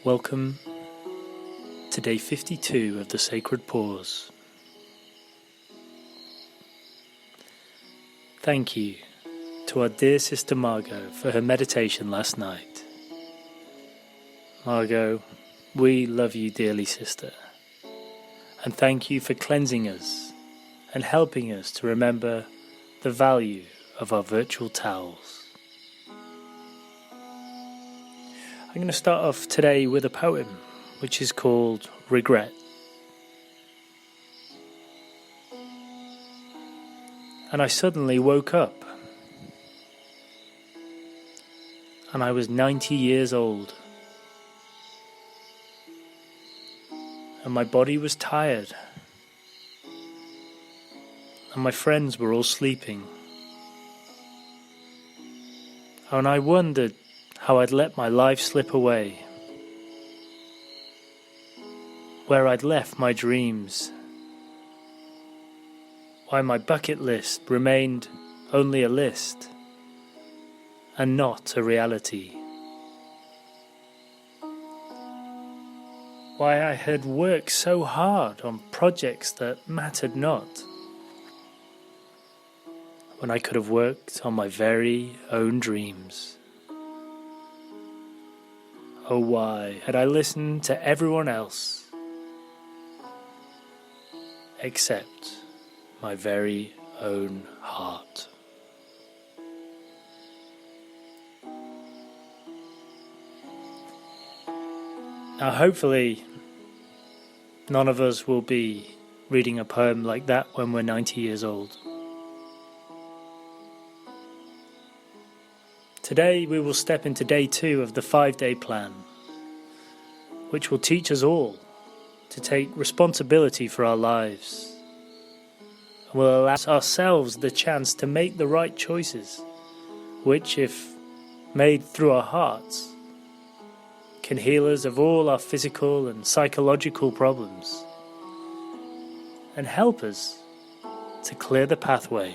Welcome to day 52 of the Sacred Pause. Thank you to our dear sister Margot for her meditation last night. Margot, we love you dearly, sister, and thank you for cleansing us and helping us to remember the value of our virtual towels. I'm going to start off today with a poem which is called Regret. And I suddenly woke up and I was 90 years old and my body was tired and my friends were all sleeping, and I wondered how I'd let my life slip away, where I'd left my dreams, why my bucket list remained only a list and not a reality, why I had worked so hard on projects that mattered not, when I could have worked on my very own dreams. Oh, why had I listened to everyone else except my very own heart? Now, hopefully, none of us will be reading a poem like that when we're 90 years old. Today we will step into day 2 of the 5-day plan, which will teach us all to take responsibility for our lives and will allow ourselves the chance to make the right choices, which, if made through our hearts, can heal us of all our physical and psychological problems and help us to clear the pathway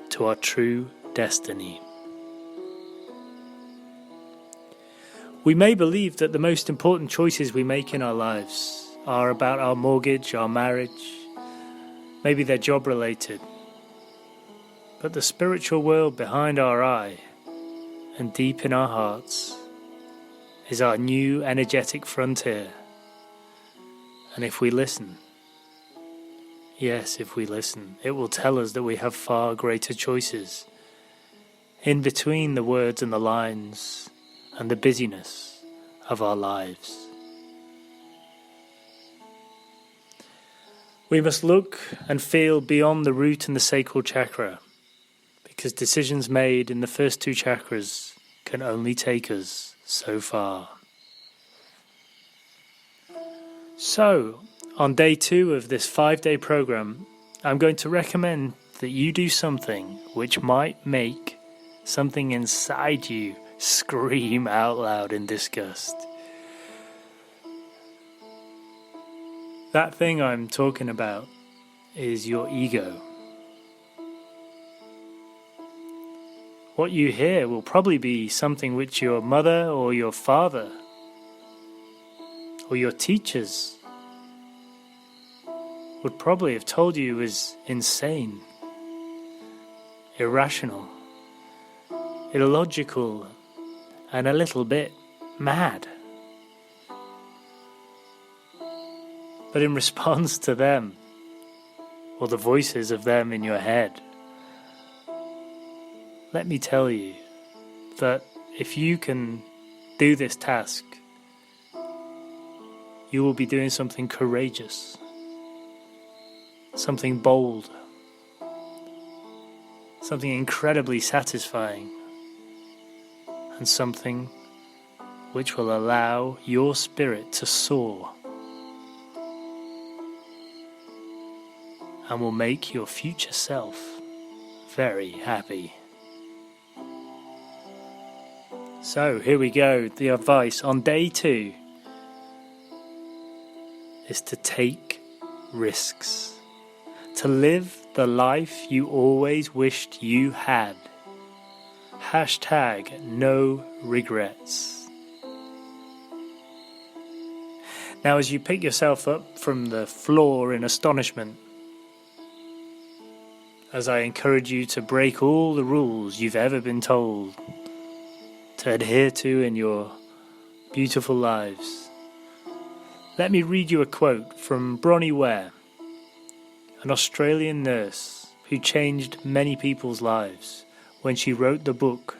to our true destiny. We may believe that the most important choices we make in our lives are about our mortgage, our marriage, maybe they're job related. But the spiritual world behind our eye and deep in our hearts is our new energetic frontier. And if we listen, yes, if we listen, it will tell us that we have far greater choices in between the words and the lines and the busyness of our lives. We must look and feel beyond the root and the sacral chakra, because decisions made in the first 2 chakras can only take us so far. So, on day 2 of this 5-day program, I'm going to recommend that you do something which might make something inside you scream out loud in disgust. That thing I'm talking about is your ego. What you hear will probably be something which your mother or your father or your teachers would probably have told you was insane, irrational, illogical, and a little bit mad. But in response to them, or the voices of them in your head, let me tell you that if you can do this task, you will be doing something courageous, something bold, something incredibly satisfying, and something which will allow your spirit to soar and will make your future self very happy. So here we go. The advice on day 2 is to take risks, to live the life you always wished you had. #no regrets. Now, as you pick yourself up from the floor in astonishment, as I encourage you to break all the rules you've ever been told to adhere to in your beautiful lives, let me read you a quote from Bronnie Ware, an Australian nurse who changed many people's lives when she wrote the book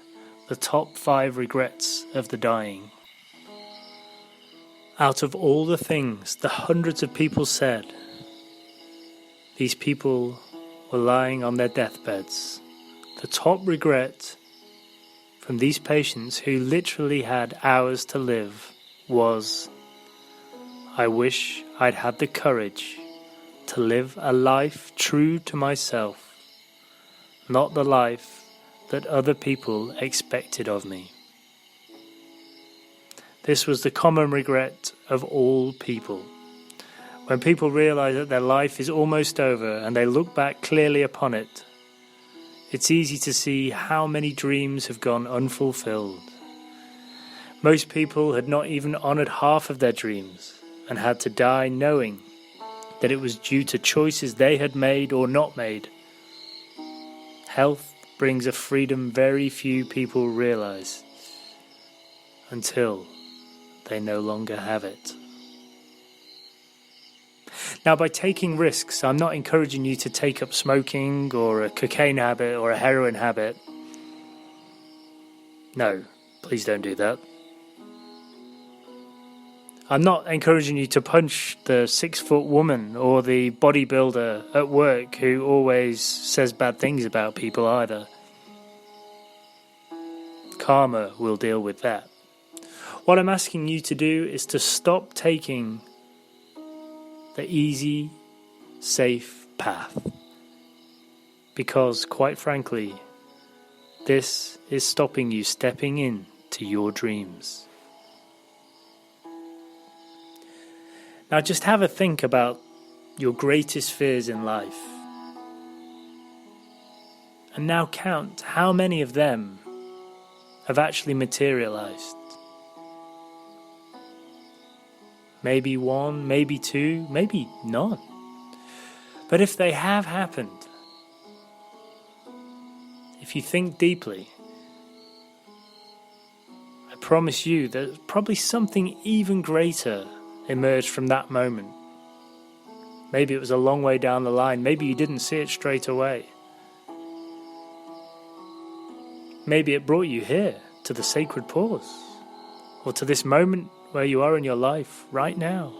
The Top 5 Regrets of the Dying. Out of all the things the hundreds of people said, these people were lying on their deathbeds. The top regret from these patients who literally had hours to live was, "I wish I'd had the courage to live a life true to myself, not the life that other people expected of me." This was the common regret of all people. When people realize that their life is almost over and they look back clearly upon it, it's easy to see how many dreams have gone unfulfilled. Most people had not even honored half of their dreams and had to die knowing that it was due to choices they had made or not made. Health brings a freedom very few people realize until they no longer have it. Now, by taking risks, I'm not encouraging you to take up smoking or a cocaine habit or a heroin habit. No, please don't do that. I'm not encouraging you to punch the 6-foot woman or the bodybuilder at work who always says bad things about people either. Karma will deal with that. What I'm asking you to do is to stop taking the easy, safe path. Because, quite frankly, this is stopping you stepping into your dreams. Now just have a think about your greatest fears in life. And now count how many of them have actually materialized. Maybe one, maybe two, maybe none. But if they have happened, if you think deeply, I promise you that probably something even greater emerged from that moment. Maybe it was a long way down the line. Maybe you didn't see it straight away. Maybe it brought you here to the sacred pause, or to this moment where you are in your life right now,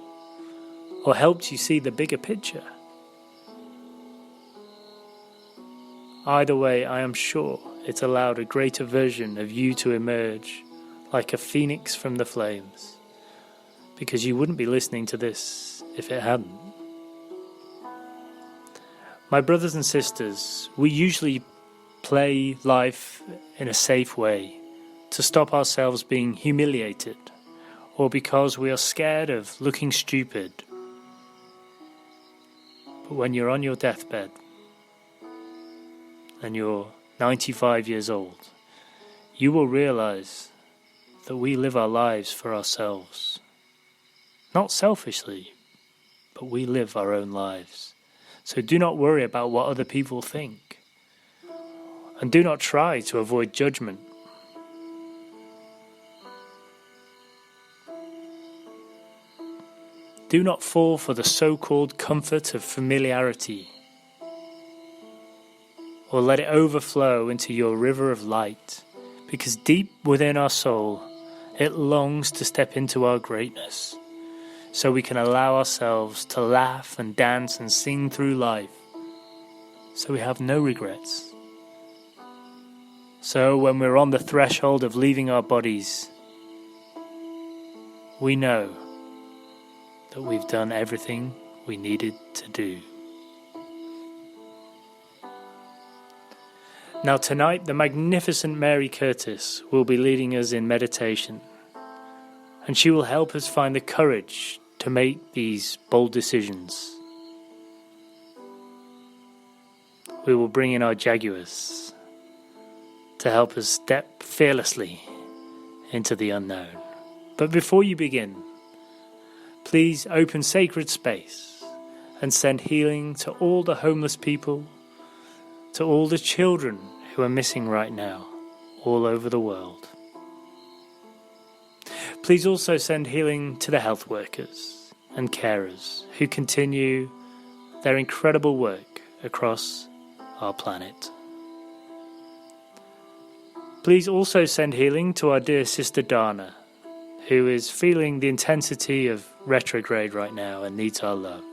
or helped you see the bigger picture. Either way, I am sure it allowed a greater version of you to emerge like a phoenix from the flames, because you wouldn't be listening to this if it hadn't. My brothers and sisters, we usually play life in a safe way to stop ourselves being humiliated, or because we are scared of looking stupid. But when you're on your deathbed and you're 95 years old, you will realize that we live our lives for ourselves. Not selfishly, but we live our own lives. So do not worry about what other people think. And do not try to avoid judgment. Do not fall for the so-called comfort of familiarity, or let it overflow into your river of light, because deep within our soul, it longs to step into our greatness, so we can allow ourselves to laugh and dance and sing through life, so we have no regrets. So when we're on the threshold of leaving our bodies, we know that we've done everything we needed to do. Now tonight, the magnificent Mary Curtis will be leading us in meditation, and she will help us find the courage to make these bold decisions. We will bring in our jaguars to help us step fearlessly into the unknown. But before you begin, Please open sacred space and send healing to all the homeless people, to all the children who are missing right now, all over the world. Please also send healing to the health workers and carers who continue their incredible work across our planet. Please also send healing to our dear sister Dana, who is feeling the intensity of retrograde right now and needs our love.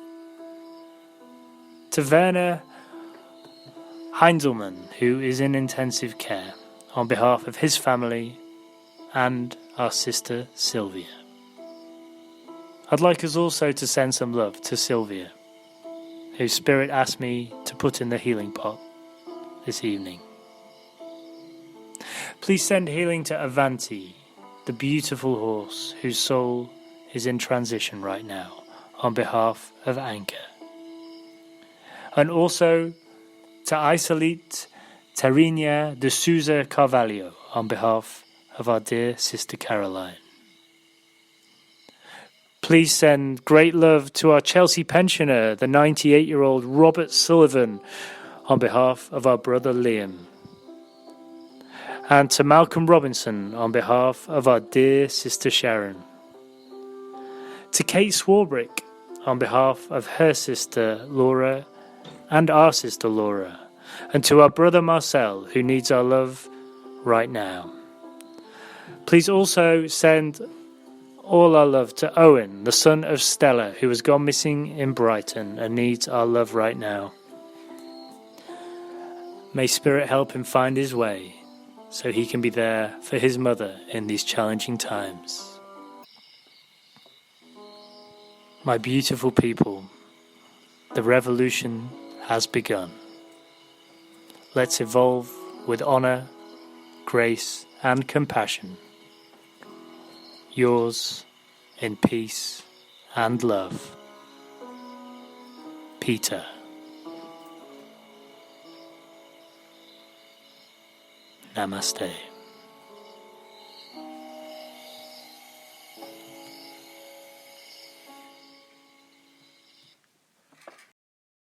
To Werner Heinzelmann, who is in intensive care, on behalf of his family and our sister Sylvia. I'd like us also to send some love to Sylvia, whose spirit asked me to put in the healing pot this evening. Please send healing to Avanti, the beautiful horse whose soul is in transition right now, on behalf of Anchor. And also to Isolite Tarinia de Souza Carvalho, on behalf of our dear sister Caroline. Please send great love to our Chelsea pensioner, the 98-year-old Robert Sullivan, on behalf of our brother Liam. And to Malcolm Robinson, on behalf of our dear sister Sharon. To Kate Swarbrick, on behalf of her sister Laura and our sister Laura. And to our brother Marcel, who needs our love right now. Please also send all our love to Owen, the son of Stella, who has gone missing in Brighton and needs our love right now. May Spirit help him find his way, so he can be there for his mother in these challenging times. My beautiful people, the revolution has begun. Let's evolve with honor, grace, and compassion. Yours, in peace and love, Peter. Namaste.